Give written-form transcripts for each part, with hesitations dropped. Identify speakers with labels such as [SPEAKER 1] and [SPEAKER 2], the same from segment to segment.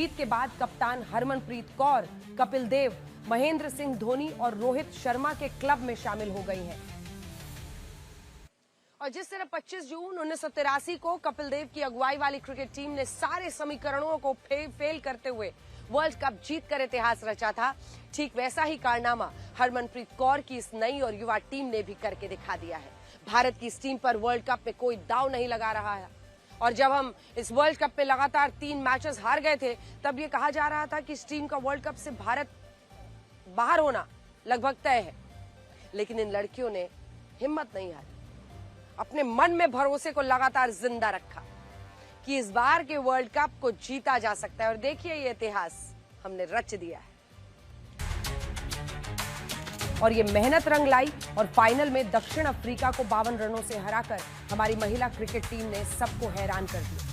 [SPEAKER 1] जीत के बाद कप्तान हरमनप्रीत कौर, कपिल देव, महेंद्र सिंह धोनी और रोहित शर्मा के क्लब में शामिल हो गई हैं। और जिस तरह 25 जून 1983 को कपिल देव की अगुवाई वाली क्रिकेट टीम ने सारे समीकरणों को फेल करते हुए वर्ल्ड कप जीतकर इतिहास रचा था, ठीक वैसा ही कारनामा हरमनप्रीत कौर की इस नई और युवा टीम ने भी करके दिखा दिया है। भारत की इस टीम पर वर्ल्ड कप में कोई दांव नहीं लगा रहा है और जब हम इस वर्ल्ड कप में लगातार 3 मैचेस हार गए थे, तब ये कहा जा रहा था कि इस टीम का वर्ल्ड कप से भारत बाहर होना लगभग तय है। लेकिन इन लड़कियों ने हिम्मत नहीं हारी, अपने मन में भरोसे को लगातार जिंदा रखा कि इस बार के वर्ल्ड कप को जीता जा सकता है। और देखिए ये इतिहास हमने रच दिया है और ये मेहनत रंग लाई और फाइनल में दक्षिण अफ्रीका को 52 रनों से हराकर हमारी महिला क्रिकेट टीम ने सबको हैरान कर दिया।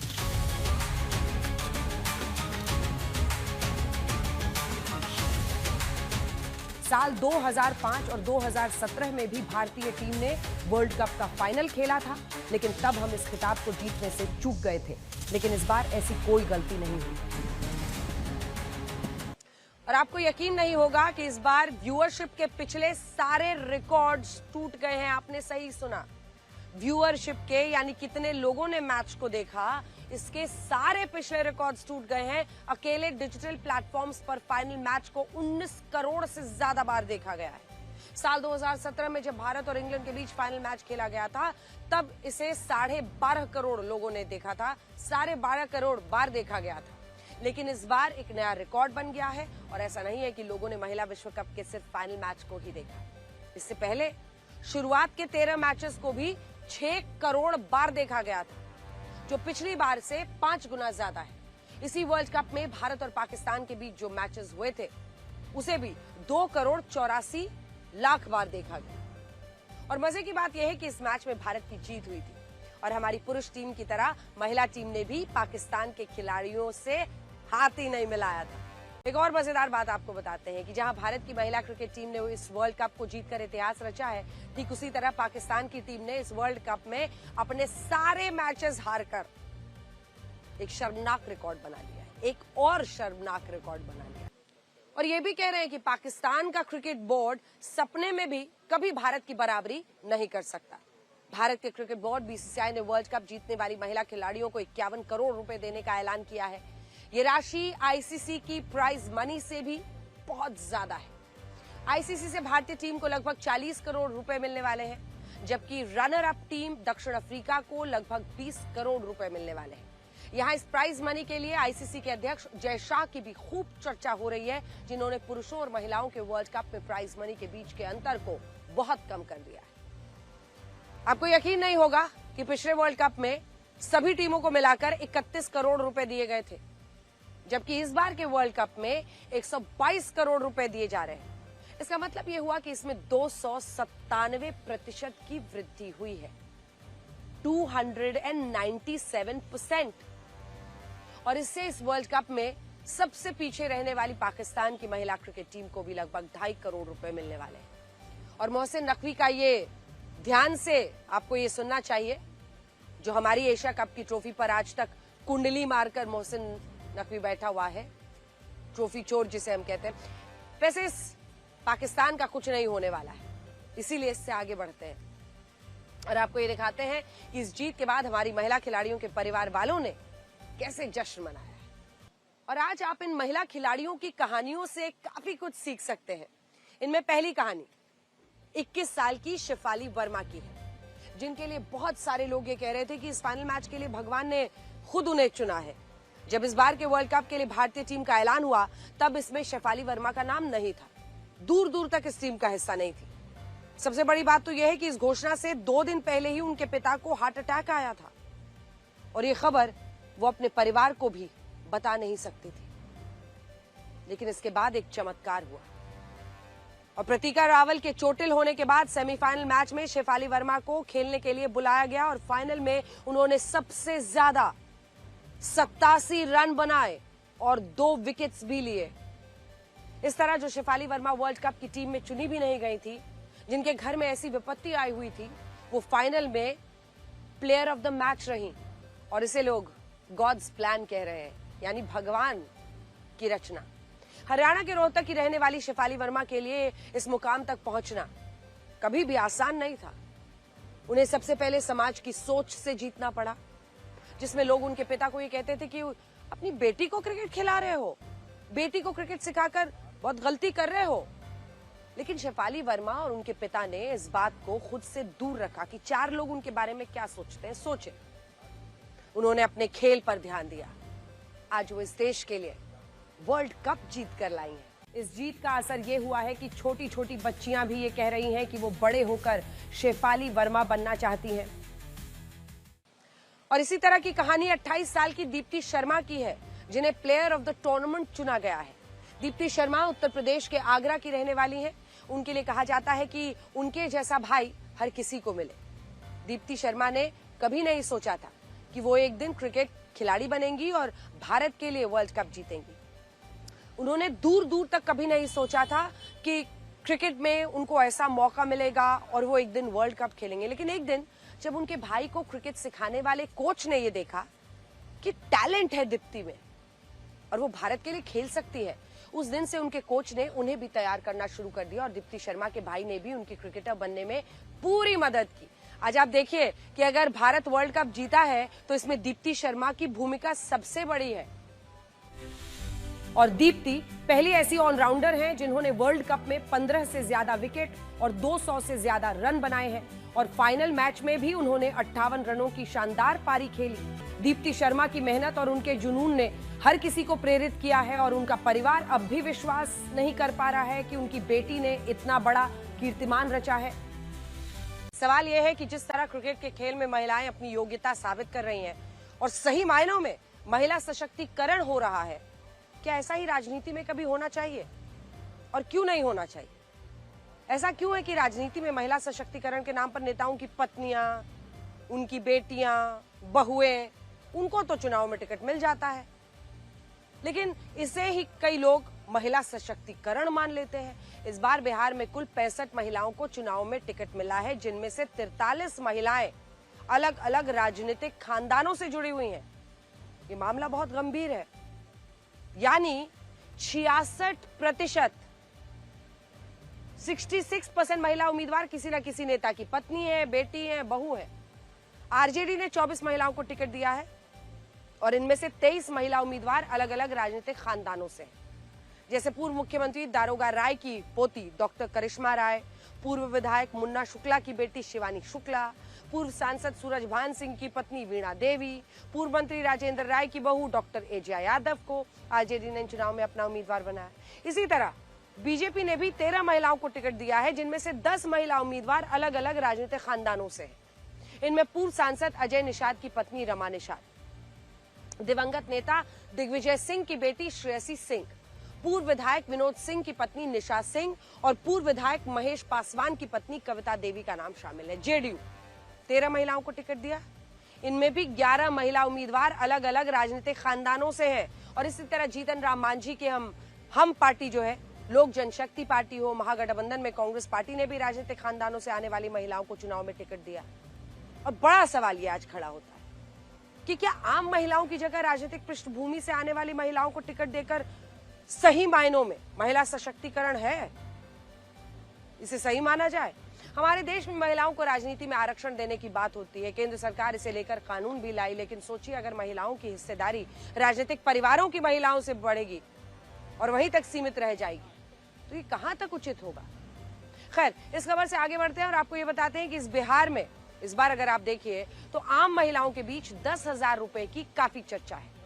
[SPEAKER 1] साल 2005 और 2017 में भी भारतीय टीम ने वर्ल्ड कप का फाइनल खेला था, लेकिन तब हम इस खिताब को जीतने से चूक गए थे। लेकिन इस बार ऐसी कोई गलती नहीं हुई और आपको यकीन नहीं होगा कि इस बार व्यूअरशिप के पिछले सारे रिकॉर्ड्स टूट गए हैं। आपने सही सुना, व्यूअरशिप के, यानी कितने लोगों ने मैच को देखा, इसके सारे पिछले रिकॉर्ड्स टूट गए हैं। अकेले डिजिटल प्लेटफॉर्म्स पर फाइनल मैच को 19 करोड़ से ज्यादा बार देखा गया है। साल 2017 में जब भारत और इंग्लैंड के बीच फाइनल मैच खेला गया था, तब इसे 12.5 करोड़ लोगों ने देखा था, 12.5 करोड़ बार देखा गया था। लेकिन इस बार एक नया रिकॉर्ड बन गया है और ऐसा नहीं है कि लोगों ने महिला विश्व कप के सिर्फ फाइनल मैच को ही देखा। इससे पहले शुरुआत के 13 मैचेस को भी 6 करोड़ बार देखा गया था, जो पिछली बार से 5 गुना ज्यादा है। इसी वर्ल्ड कप में भारत और पाकिस्तान के बीच जो मैचेस हुए थे, उसे भी 2 करोड़ 84 लाख बार देखा गया। और मजे की बात यह है कि इस मैच में भारत की जीत हुई थी और हमारी पुरुष टीम की तरह महिला टीम ने भी पाकिस्तान के खिलाड़ियों से हाथ ही नहीं मिलाया था। एक और मजेदार बात आपको बताते हैं कि जहां भारत की महिला क्रिकेट टीम ने इस वर्ल्ड कप को जीतकर इतिहास रचा है, ठीक उसी तरह पाकिस्तान की टीम ने इस वर्ल्ड कप में अपने सारे मैचेस हारकर एक शर्मनाक रिकॉर्ड बना लिया है, एक और शर्मनाक रिकॉर्ड बना लिया। और ये भी कह रहे हैं कि पाकिस्तान का क्रिकेट बोर्ड सपने में भी कभी भारत की बराबरी नहीं कर सकता। भारत के क्रिकेट बोर्ड बीसीसीआई ने वर्ल्ड कप जीतने वाली महिला खिलाड़ियों को 51 करोड़ रुपए देने का ऐलान किया है। ये राशि आईसीसी की प्राइज मनी से भी बहुत ज्यादा है। आईसीसी से भारतीय टीम को लगभग 40 करोड़ रुपए मिलने वाले हैं, जबकि रनर अप टीम दक्षिण अफ्रीका को लगभग 20 करोड़ रुपए मिलने वाले हैं। यहाँ इस प्राइज मनी के लिए आईसीसी के अध्यक्ष जय शाह की भी खूब चर्चा हो रही है, जिन्होंने पुरुषों और महिलाओं के वर्ल्ड कप में प्राइज मनी के बीच के अंतर को बहुत कम कर दिया है। आपको यकीन नहीं होगा कि पिछले वर्ल्ड कप में सभी टीमों को मिलाकर 31 करोड़ रुपए दिए गए थे, जबकि इस बार के वर्ल्ड कप में 122 करोड़ रुपए दिए जा रहे हैं। इसका मतलब यह हुआ कि इसमें 297% की वृद्धि हुई है, 297%। और इससे इस वर्ल्ड कप में सबसे पीछे रहने वाली पाकिस्तान की महिला क्रिकेट टीम को भी लगभग 2.5 करोड़ रुपए मिलने वाले हैं। और मोहसिन नकवी का ये ध्यान से आपको ये सुनना चाहिए, जो हमारी एशिया कप की ट्रॉफी पर आज तक कुंडली मारकर मोहसिन नकवी बैठा हुआ है, ट्रॉफी चोर जिसे हम कहते हैं। वैसे इस पाकिस्तान का कुछ नहीं होने वाला है, इसीलिए इससे आगे बढ़ते हैं और आपको ये दिखाते हैं कि इस जीत के बाद हमारी महिला खिलाड़ियों के परिवार वालों ने कैसे जश्न मनाया है। और आज आप इन महिला खिलाड़ियों की कहानियों से काफी कुछ सीख सकते हैं। इनमें पहली कहानी 21 साल की शेफाली वर्मा की है, जिनके लिए बहुत सारे लोग ये कह रहे थे कि इस फाइनल मैच के लिए भगवान ने खुद उन्हें चुना है। जब इस बार के वर्ल्ड कप के लिए भारतीय टीम का ऐलान हुआ, तब इसमें शेफाली वर्मा का नाम नहीं था, दूर दूर तक इस टीम का हिस्सा नहीं थी। सबसे बड़ी बात तो यह है कि इस घोषणा से 2 दिन पहले ही उनके पिता को हार्ट अटैक आया था और ये खबर वो अपने परिवार को भी बता नहीं सकती थी। लेकिन इसके बाद एक चमत्कार हुआ और प्रतीका रावल के चोटिल होने के बाद सेमीफाइनल मैच में शेफाली वर्मा को खेलने के लिए बुलाया गया और फाइनल में उन्होंने सबसे ज्यादा 87 रन बनाए और 2 विकेट्स भी लिए। इस तरह जो शेफाली वर्मा वर्ल्ड कप की टीम में चुनी भी नहीं गई थी, जिनके घर में ऐसी विपत्ति आई हुई थी, वो फाइनल में प्लेयर ऑफ द मैच रही और इसे लोग गॉड्स प्लान कह रहे हैं, यानी भगवान की रचना। हरियाणा के रोहतक की रहने वाली शेफाली वर्मा के लिए इस मुकाम तक पहुंचना कभी भी आसान नहीं था। उन्हें सबसे पहले समाज की सोच से जीतना पड़ा, जिसमें लोग उनके पिता को ये कहते थे कि अपनी बेटी को क्रिकेट खिला रहे हो, बेटी को क्रिकेट सिखाकर बहुत गलती कर रहे हो। लेकिन शेफाली वर्मा और उनके पिता ने इस बात को खुद से दूर रखा कि चार लोग उनके बारे में क्या सोचते हैं, सोचे। उन्होंने अपने खेल पर ध्यान दिया। आज वो इस देश के लिए वर्ल्ड कप जीत कर लाई हैं। इस जीत का असर ये हुआ है कि छोटी छोटी बच्चियां भी ये कह रही हैं कि वो बड़े होकर शेफाली वर्मा बनना चाहती हैं। और इसी तरह की कहानी 28 साल की दीप्ति शर्मा की है, जिन्हें प्लेयर ऑफ द टूर्नामेंट चुना गया है। दीप्ति शर्मा उत्तर प्रदेश के आगरा की रहने वाली हैं। उनके लिए कहा जाता है कि उनके जैसा भाई हर किसी को मिले। दीप्ति शर्मा ने कभी नहीं सोचा था कि वो एक दिन क्रिकेट खिलाड़ी बनेंगी और भारत के लिए वर्ल्ड कप जीतेंगी। उन्होंने दूर दूर तक कभी नहीं सोचा था कि क्रिकेट में उनको ऐसा मौका मिलेगा और वो एक दिन वर्ल्ड कप खेलेंगे। लेकिन एक दिन जब उनके भाई को क्रिकेट सिखाने वाले कोच ने ये देखा कि टैलेंट है दीप्ति में और वो भारत के लिए खेल सकती है, उस दिन से उनके कोच ने उन्हें भी तैयार करना शुरू कर दिया और दीप्ति शर्मा के भाई ने भी उनकी क्रिकेटर बनने में पूरी मदद की। आज आप देखिए कि अगर भारत वर्ल्ड कप जीता है तो इसमें दीप्ति शर्मा की भूमिका सबसे बड़ी है। और दीप्ति पहली ऐसी ऑलराउंडर हैं जिन्होंने वर्ल्ड कप में 15 से ज्यादा विकेट और 200 से ज्यादा रन बनाए हैं और फाइनल मैच में भी उन्होंने 58 रनों की शानदार पारी खेली। दीप्ति शर्मा की मेहनत और उनके जुनून ने हर किसी को प्रेरित किया है और उनका परिवार अब भी विश्वास नहीं कर पा रहा है कि उनकी बेटी ने इतना बड़ा कीर्तिमान रचा है। सवाल यह है कि जिस तरह क्रिकेट के खेल में महिलाएं अपनी योग्यता साबित कर रही हैं और सही मायनों में महिला सशक्तिकरण हो रहा है, क्या ऐसा ही राजनीति में कभी होना चाहिए और क्यों नहीं होना चाहिए? ऐसा क्यों है कि राजनीति में महिला सशक्तिकरण के नाम पर नेताओं की पत्नियां, उनकी बेटियां, बहुएं, उनको तो चुनाव में टिकट मिल जाता है, लेकिन इसे ही कई लोग महिला सशक्तिकरण मान लेते हैं। इस बार बिहार में कुल 65 महिलाओं को चुनाव में टिकट मिला है, जिनमें से 43 महिलाएं अलग अलग राजनीतिक खानदानों से जुड़ी हुई हैं। ये मामला बहुत गंभीर है, यानी 66%, 66% महिला उम्मीदवार किसी न किसी नेता की पत्नी है, बेटी है, बहू है। आरजेडी ने 24 महिलाओं को टिकट दिया है और इनमें से 23 महिला उम्मीदवार अलग अलग राजनीतिक खानदानों से हैं। जैसे पूर्व मुख्यमंत्री दारोगा राय की पोती डॉक्टर करिश्मा राय, पूर्व विधायक मुन्ना शुक्ला की बेटी शिवानी शुक्ला, पूर्व सांसद सूरजभान सिंह की पत्नी वीणा देवी, पूर्व मंत्री राजेंद्र राय की बहू डॉक्टर एजिया यादव को आरजेडी ने चुनाव में अपना उम्मीदवार बनाया। इसी तरह बीजेपी ने भी 13 महिलाओं को टिकट दिया है, जिनमें से 10 महिला उम्मीदवार अलग अलग राजनीतिक खानदानों से हैं। इनमें पूर्व सांसद अजय निषाद की पत्नी रमा निषाद, दिवंगत नेता दिग्विजय सिंह की बेटी श्रेयसी सिंह, पूर्व विधायक विनोद सिंह की पत्नी निशा सिंह और पूर्व विधायक महेश पासवान की पत्नी कविता देवी का नाम शामिल है। जेडीयू 13 महिलाओं को टिकट दिया। इनमें भी 11 महिला उम्मीदवार अलग अलग राजनीतिक खानदानों से हैं। और इसी तरह जीतन राम मांझी के हम पार्टी जो है, लोक जनशक्ति पार्टी हो, महागठबंधन में कांग्रेस पार्टी ने भी राजनीतिक खानदानों से आने वाली महिलाओं को चुनाव में टिकट दिया। और बड़ा सवाल ये आज खड़ा होता है कि क्या आम महिलाओं की जगह राजनीतिक पृष्ठभूमि से आने वाली महिलाओं को टिकट देकर सही मायनों में महिला सशक्तिकरण है? इसे सही माना जाए? हमारे देश में महिलाओं को राजनीति में आरक्षण देने की बात होती है, केंद्र सरकार इसे लेकर कानून भी लाई, लेकिन सोचिए अगर महिलाओं की हिस्सेदारी राजनीतिक परिवारों की महिलाओं से बढ़ेगी और वहीं तक सीमित रह जाएगी, तो ये कहां तक उचित होगा? खैर, इस खबर से आगे बढ़ते हैं और आपको ये बताते हैं कि इस बिहार में इस बार अगर आप देखिए तो आम महिलाओं के बीच 10,000 रुपए की काफी चर्चा है।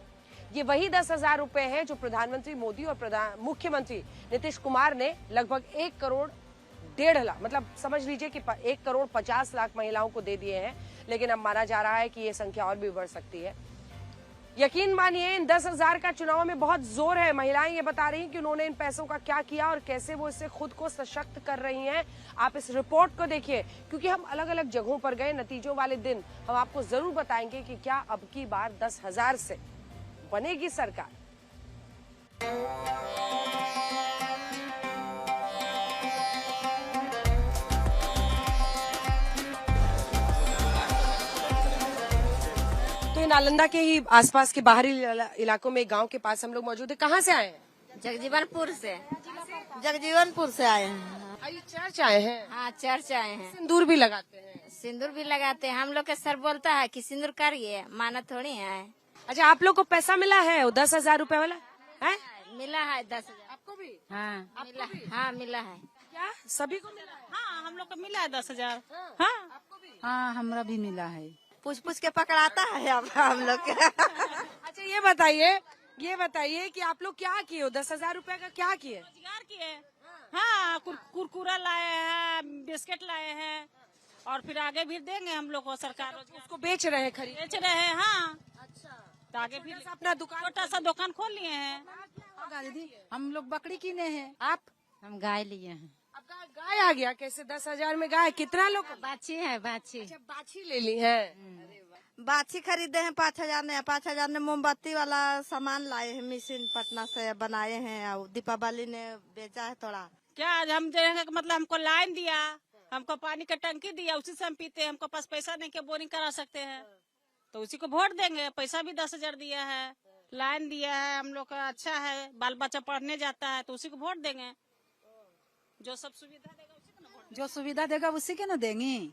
[SPEAKER 1] ये वही 10,000 रुपए हैं जो प्रधानमंत्री मोदी और मुख्यमंत्री नीतीश कुमार ने लगभग 1 करोड़ 1.5 लाख, मतलब समझ लीजिए कि 1 करोड़ 50 लाख महिलाओं को दे दिए हैं। लेकिन अब माना जा रहा है कि ये संख्या और भी बढ़ सकती है। यकीन मानिए इन 10,000 का चुनाव में बहुत जोर है। महिलाएं ये बता रही हैं कि उन्होंने इन पैसों का क्या किया और कैसे वो इससे खुद को सशक्त कर रही हैं। आप इस रिपोर्ट को देखिए, क्योंकि हम अलग अलग जगहों पर गए। नतीजों वाले दिन हम आपको जरूर बताएंगे कि क्या अब की बार 10,000 से बनेगी सरकार। नालंदा के ही आसपास के बाहरी इलाकों में गांव के पास हम लोग मौजूद है। कहाँ से आए हैं?
[SPEAKER 2] जगजीवनपुर से। जगजीवनपुर से आए हैं।
[SPEAKER 1] ये चर्च आए हैं?
[SPEAKER 2] हाँ, चर्च आए हैं।
[SPEAKER 1] सिंदूर भी लगाते हैं?
[SPEAKER 2] सिंदूर भी लगाते हैं। हम लोग के सर बोलता है कि सिंदूर करिए, माना थोड़ी है।
[SPEAKER 1] अच्छा, आप लोग को पैसा मिला है वो 10,000 रुपए वाला है?
[SPEAKER 2] मिला है 10,000।
[SPEAKER 1] आपको भी?
[SPEAKER 2] हाँ मिला। हाँ मिला है।
[SPEAKER 1] क्या सभी को मिला है?
[SPEAKER 3] हाँ, हम लोग को मिला है 10,000। हाँ,
[SPEAKER 4] हाँ, हमरा भी मिला है।
[SPEAKER 2] पूछ पूछ के पकड़ाता है अब हम लोग के।
[SPEAKER 1] अच्छा, ये बताइए कि आप लोग क्या किए हो? 10,000 रुपए का क्या किए?
[SPEAKER 3] रोजगार किए। हाँ, कुरकुरा लाए हैं, बिस्किट लाए हैं, और फिर आगे भी देंगे हम लोग को सरकार।
[SPEAKER 1] उसको बेच रहे हैं, खरीद
[SPEAKER 3] बेच रहे हैं। हाँ,
[SPEAKER 1] अच्छा,
[SPEAKER 3] तो आगे भी
[SPEAKER 1] अपना दुकान
[SPEAKER 3] छोटा सा दुकान खोल लिए हैं।
[SPEAKER 4] दीदी, हम लोग बकरी किने हैं।
[SPEAKER 1] आप?
[SPEAKER 4] हम गाय लिए हैं।
[SPEAKER 1] आपका गाय आ गया कैसे? 10,000 में गाय कितना लोग?
[SPEAKER 4] बाछी है, बाछी।
[SPEAKER 1] अच्छा, बाछी ले ली है।
[SPEAKER 2] बाछी खरीदे हैं 5,000 ने। 5,000 ने मोमबत्ती वाला सामान लाए हैं, मशीन पटना से बनाए हैं। और दीपावली ने बेचा है थोड़ा।
[SPEAKER 3] क्या हम देंगे? मतलब हमको लाइन दिया, हमको पानी का टंकी दिया, उसी से हम पीते हैं। हमको पास पैसा नहीं कि बोरिंग करा सकते हैं, तो उसी को वोट देंगे। पैसा भी 10,000 दिया है, लाइन दिया है, हम लोग का अच्छा है, बाल बच्चा पढ़ने जाता है, तो उसी को वोट देंगे। जो सब सुविधा देगा उसी को ना वोट।
[SPEAKER 4] जो सुविधा देगा उसी के ना देंगे।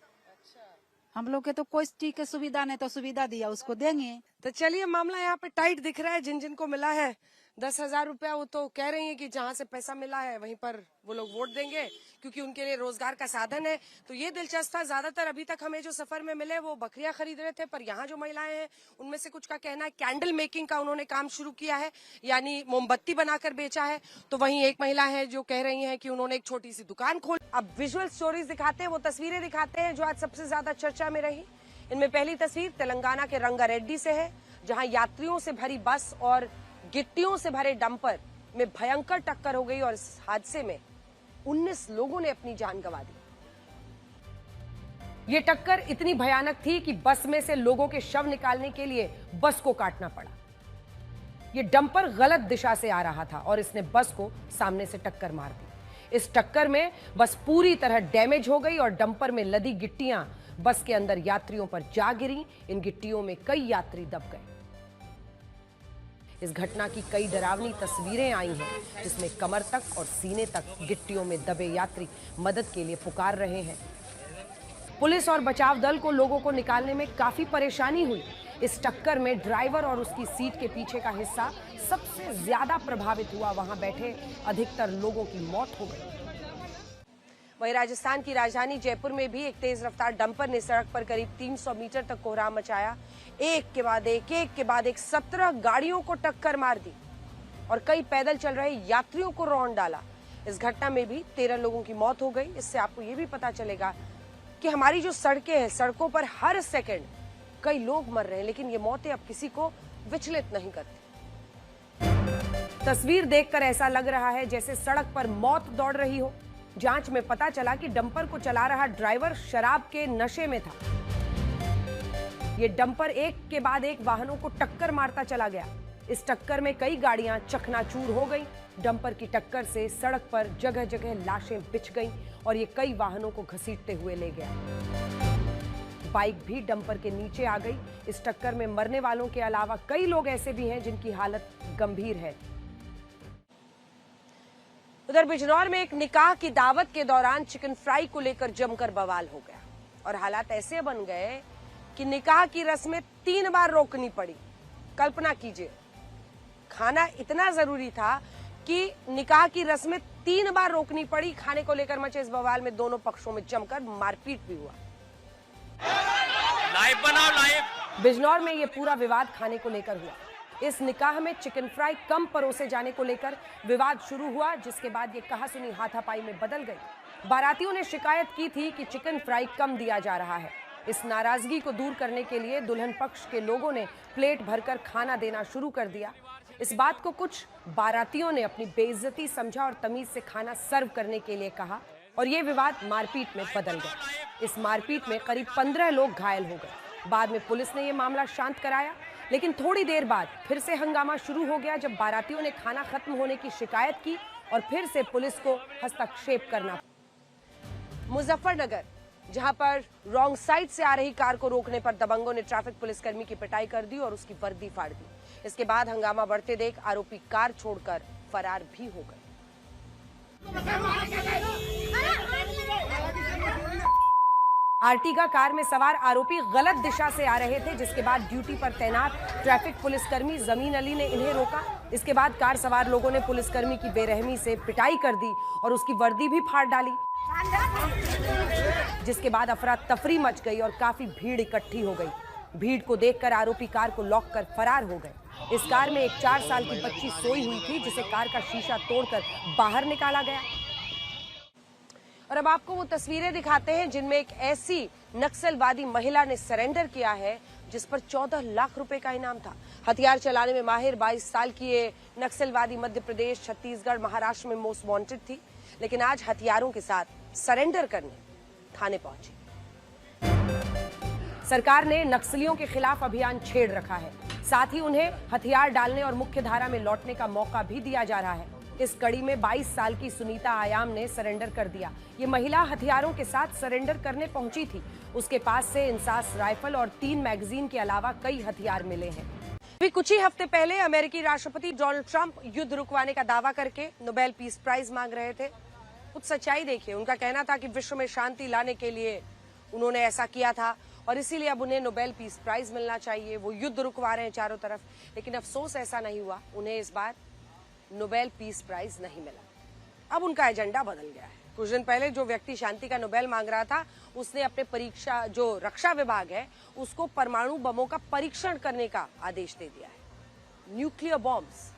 [SPEAKER 4] हम लोग के तो कोई चीज के सुविधा नहीं, तो सुविधा दिया उसको देंगे।
[SPEAKER 1] तो चलिए, मामला यहाँ पे टाइट दिख रहा है। जिन जिन को मिला है 10,000 रुपया, वो तो कह रही है कि जहाँ से पैसा मिला है वहीं पर वो लोग वोट देंगे, क्योंकि उनके लिए रोजगार का साधन है। तो ये दिलचस्प था। ज्यादातर अभी तक हमें जो सफर में मिले वो बकरियां खरीद रहे थे, पर यहाँ जो महिलाएं हैं उनमें से कुछ का कहना है कैंडल मेकिंग का उन्होंने काम शुरू किया है, यानी मोमबत्ती बनाकर बेचा है। तो वहीं एक महिला है जो कह रही है कि उन्होंने एक छोटी सी दुकान खोली। अब विजुअल स्टोरीज दिखाते हैं, वो तस्वीरें दिखाते हैं जो आज सबसे ज्यादा चर्चा में रही। इनमें पहली तस्वीर तेलंगाना के रंगारेड्डी से है, जहां यात्रियों से भरी बस और गिट्टियों से भरे डंपर में भयंकर टक्कर हो गई और इस हादसे में 19 लोगों ने अपनी जान गंवा दी। ये टक्कर इतनी भयानक थी कि बस में से लोगों के शव निकालने के लिए बस को काटना पड़ा। ये डंपर गलत दिशा से आ रहा था और इसने बस को सामने से टक्कर मार दी। इस टक्कर में बस पूरी तरह डैमेज हो गई और डंपर में लदी गिट्टियां बस के अंदर यात्रियों पर जा गिरी। इन गिट्टियों में कई यात्री दब गए। इस घटना की कई डरावनी तस्वीरें आई हैं, जिसमें कमर तक और सीने तक गिट्टियों में दबे यात्री मदद के लिए पुकार रहे हैं। पुलिस और बचाव दल को लोगों को निकालने में काफी परेशानी हुई। इस टक्कर में ड्राइवर और उसकी सीट के पीछे का हिस्सा सबसे ज्यादा प्रभावित हुआ। वहां बैठे अधिकतर लोगों की मौत हो गई। वहीं राजस्थान की राजधानी जयपुर में भी एक तेज रफ्तार डंपर ने सड़क पर करीब 300 मीटर तक कोहराम मचाया। एक के बाद एक 17 गाड़ियों को टक्कर मार दी और कई पैदल चल रहे यात्रियों को रौंद डाला। इस घटना में भी 13 लोगों की मौत हो गई। इससे आपको ये भी पता चलेगा कि हमारी जो सड़कें हैं, सड़कों पर हर सेकंड कई लोग मर रहे हैं, लेकिन ये मौतें अब किसी को विचलित नहीं करती। तस्वीर देखकर ऐसा लग रहा है जैसे सड़क पर मौत दौड़ रही हो। जांच में पता चला कि डंपर को चला रहा ड्राइवर शराब के नशे में था। ये डंपर एक के बाद एक वाहनों को टक्कर मारता चला गया। इस टक्कर में कई गाड़ियां चकनाचूर हो गई। डंपर की टक्कर से सड़क पर जगह जगह लाशें बिछ गईं और ये कई वाहनों को घसीटते हुए ले गया। बाइक भी डंपर के नीचे आ गई। इस टक्कर में मरने वालों के अलावा कई लोग ऐसे भी हैं जिनकी हालत गंभीर है। उधर बिजनौर में एक निकाह की दावत के दौरान चिकन फ्राई को लेकर जमकर बवाल हो गया और हालात ऐसे बन गए कि निकाह की रस्में 3 बार रोकनी पड़ी। कल्पना कीजिए, खाना इतना जरूरी था कि निकाह की रस्में 3 बार रोकनी पड़ी। खाने को लेकर मचे इस बवाल में दोनों पक्षों में जमकर मारपीट भी हुआ।
[SPEAKER 5] लाइव बनाओ, लाइव।
[SPEAKER 1] बिजनौर में यह पूरा विवाद खाने को लेकर हुआ। इस निकाह में चिकन फ्राई कम परोसे जाने को लेकर विवाद शुरू हुआ, जिसके बाद ये कहासुनी हाथापाई में बदल गई। बारातियों ने शिकायत की थी कि चिकन फ्राई कम दिया जा रहा है। इस नाराजगी को दूर करने के लिए दुल्हन पक्ष के लोगों ने प्लेट भरकर खाना देना शुरू कर दिया। इस बात को कुछ बारातियों ने अपनी बेइज्जती समझा और तमीज से खाना सर्व करने के लिए कहा और ये विवाद मारपीट में बदल गया। इस मारपीट में करीब 15 लोग घायल हो गए। बाद में पुलिस ने यह मामला शांत कराया, लेकिन थोड़ी देर बाद फिर से हंगामा शुरू हो गया जब बारातियों ने खाना खत्म होने की शिकायत की और फिर से पुलिस को हस्तक्षेप करना। मुजफ्फरनगर जहां पर रॉन्ग साइड से आ रही कार को रोकने पर दबंगों ने ट्रैफिक पुलिसकर्मी की पिटाई कर दी और उसकी वर्दी फाड़ दी। इसके बाद हंगामा बढ़ते देख आरोपी कार छोड़कर फरार भी हो गए। आर्टिगा कार में सवार आरोपी गलत दिशा से आ रहे थे, जिसके बाद ड्यूटी पर तैनात ट्रैफिक पुलिसकर्मी जमीन अली ने इन्हें रोका। इसके बाद कार सवार लोगों ने पुलिसकर्मी की बेरहमी से पिटाई कर दी और उसकी वर्दी भी फाड़ डाली, जिसके बाद अफरा तफरी मच गई और काफी भीड़ इकट्ठी हो गई। भीड़ को देखकर आरोपी कार को लॉक कर फरार हो गए। इस कार में एक 4 साल की बच्ची सोई हुई थी, जिसे कार का शीशा तोड़कर बाहर निकाला गया। और अब आपको वो तस्वीरें दिखाते हैं जिनमें एक ऐसी नक्सलवादी महिला ने सरेंडर किया है जिस पर 14 लाख रुपए का इनाम था। हथियार चलाने में माहिर 22 साल की ये नक्सलवादी मध्य प्रदेश, छत्तीसगढ़, महाराष्ट्र में मोस्ट वांटेड थी, लेकिन आज हथियारों के साथ सरेंडर करने थाने पहुंची। सरकार ने नक्सलियों के खिलाफ अभियान छेड़ रखा है, साथ ही उन्हें हथियार डालने और मुख्य धारा में लौटने का मौका भी दिया जा रहा है। इस कड़ी में 22 साल की सुनीता आयाम ने सरेंडर कर दिया। ये महिला हथियारों के साथ सरेंडर करने पहुंची थी। उसके पास से इंसास राइफल और 3 मैगजीन के अलावा कई हथियार मिले हैं। अभी कुछ ही हफ्ते पहले अमेरिकी राष्ट्रपति डोनाल्ड ट्रंप युद्ध रुकवाने का दावा करके नोबेल पीस प्राइज मांग रहे थे। कुछ सच्चाई देखिए, उनका कहना था कि विश्व में शांति लाने के लिए उन्होंने ऐसा किया था और इसीलिए अब उन्हें नोबेल पीस प्राइज मिलना चाहिए। वो युद्ध रुकवा रहे हैं चारों तरफ, लेकिन अफसोस ऐसा नहीं हुआ, उन्हें इस बार नोबेल पीस प्राइज नहीं मिला। अब उनका एजेंडा बदल गया है। कुछ दिन पहले जो व्यक्ति शांति का नोबेल मांग रहा था, उसने अपने परीक्षा जो रक्षा विभाग है उसको परमाणु बमों का परीक्षण करने का आदेश दे दिया है। Nuclear bombs.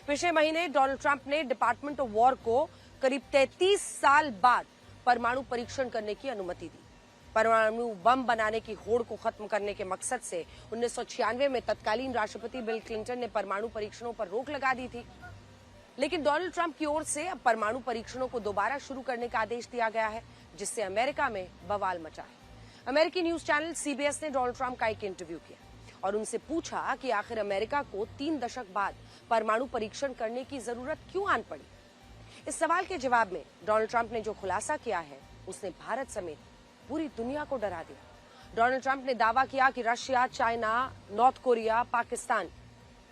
[SPEAKER 1] पिछले महीने डोनाल्ड ट्रंप ने डिपार्टमेंट ऑफ वॉर को करीब 33 साल बाद परमाणु परीक्षण करने की अनुमति दी। परमाणु बम बनाने की होड़ को खत्म करने के मकसद से 1996 में तत्कालीन राष्ट्रपति बिल क्लिंटन ने परमाणु परीक्षणों पर रोक लगा दी थी, लेकिन डोनाल्ड ट्रंप की ओर से अब परमाणु परीक्षणों को दोबारा शुरू करने का आदेश दिया गया है, जिससे अमेरिका में बवाल मचा है। अमेरिकी न्यूज चैनल सीबीएस ने डोनाल्ड ट्रंप का एक इंटरव्यू किया और उनसे पूछा कि आखिर अमेरिका को 3 दशक बाद परमाणु परीक्षण करने की जरूरत क्यों आन पड़ी। इस सवाल के जवाब में डोनाल्ड ट्रंप ने जो खुलासा किया है, उसने भारत समेत पूरी दुनिया को डरा दिया। डोनाल्ड ट्रंप ने दावा किया कि Russia, China, north Korea, Pakistan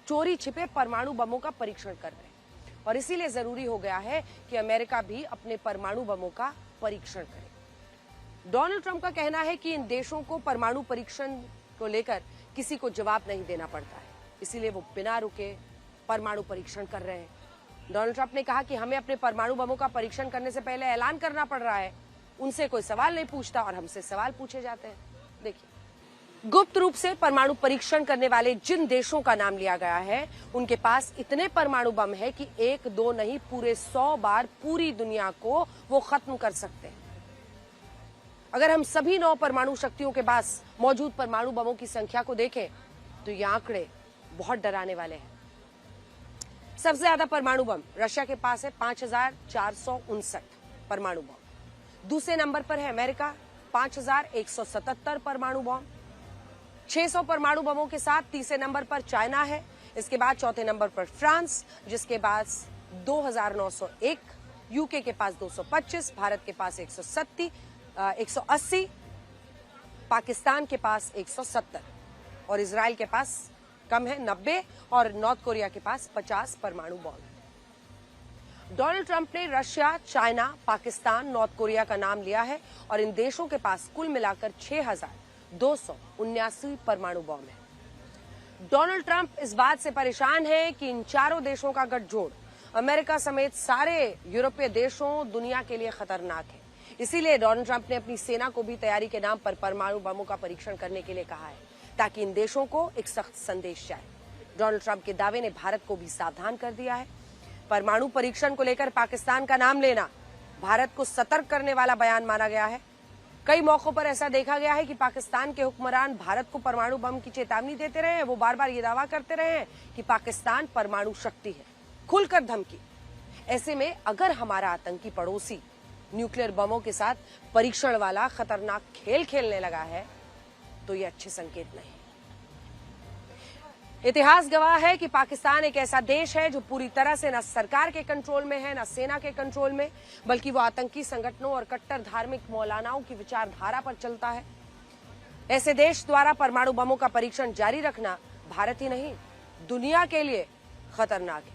[SPEAKER 1] चोरी छिपे परमाणु बमों का परीक्षण कर रहे हैं और इसीलिए जरूरी हो गया है कि अमेरिका भी अपने परमाणु बमों का परीक्षण करे। डोनाल्ड ट्रंप का कहना है कि इन देशों को परमाणु परीक्षण को लेकर किसी को जवाब नहीं देना पड़ता है, इसीलिए वो बिना रुके परमाणु परीक्षण कर रहे हैं। डोनाल्ड ट्रंप ने कहा कि हमें अपने परमाणु बमों का परीक्षण करने से पहले ऐलान करना पड़ रहा है। उनसे कोई सवाल नहीं पूछता और हमसे सवाल पूछे जाते हैं। देखिए, गुप्त रूप से परमाणु परीक्षण करने वाले जिन देशों का नाम लिया गया है, उनके पास इतने परमाणु बम है कि 1-2 नहीं, पूरे 100 बार पूरी दुनिया को वो खत्म कर सकते हैं। अगर हम सभी 9 परमाणु शक्तियों के पास मौजूद परमाणु बमों की संख्या को देखें तो ये आंकड़े बहुत डराने वाले हैं। सबसे ज्यादा परमाणु बम रशिया के पास है, 5459 परमाणु बम। दूसरे नंबर पर है अमेरिका, 5177 परमाणु बम। 600 परमाणु बमों के साथ तीसरे नंबर पर चाइना है। इसके बाद चौथे नंबर पर फ्रांस, जिसके पास 2901, यूके के पास 225, भारत के पास 180, पाकिस्तान के पास 170 और इजराइल के पास कम है 90 और नॉर्थ कोरिया के पास 50 परमाणु बम। डोनाल्ड ट्रंप ने Russia, China, Pakistan, north Korea का नाम लिया है और इन देशों के पास कुल मिलाकर 6279 परमाणु बम है। डोनाल्ड ट्रंप इस बात से परेशान है कि इन चारों देशों का गठजोड़ अमेरिका समेत सारे यूरोपीय देशों, दुनिया के लिए खतरनाक है। इसीलिए डोनाल्ड ट्रंप ने अपनी सेना को भी तैयारी के नाम पर परमाणु बमों का परीक्षण करने के लिए कहा है, ताकि इन देशों को एक सख्त संदेश जाए। डोनाल्ड ट्रंप के दावे ने भारत को भी सावधान कर दिया है। परमाणु परीक्षण को लेकर पाकिस्तान का नाम लेना भारत को सतर्क करने वाला बयान माना गया है। कई मौकों पर ऐसा देखा गया है कि पाकिस्तान के हुक्मरान भारत को परमाणु बम की चेतावनी देते रहे हैं। वो बार बार ये दावा करते रहे हैं कि पाकिस्तान परमाणु शक्ति है, खुलकर धमकी। ऐसे में अगर हमारा आतंकी पड़ोसी न्यूक्लियर बमों के साथ परीक्षण वाला खतरनाक खेल खेलने लगा है तो ये अच्छे संकेत नहीं। इतिहास गवाह है कि पाकिस्तान एक ऐसा देश है जो पूरी तरह से न सरकार के कंट्रोल में है, न सेना के कंट्रोल में, बल्कि वो आतंकी संगठनों और कट्टर धार्मिक मौलानाओं की विचारधारा पर चलता है। ऐसे देश द्वारा परमाणु बमों का परीक्षण जारी रखना भारत ही नहीं, दुनिया के लिए खतरनाक है।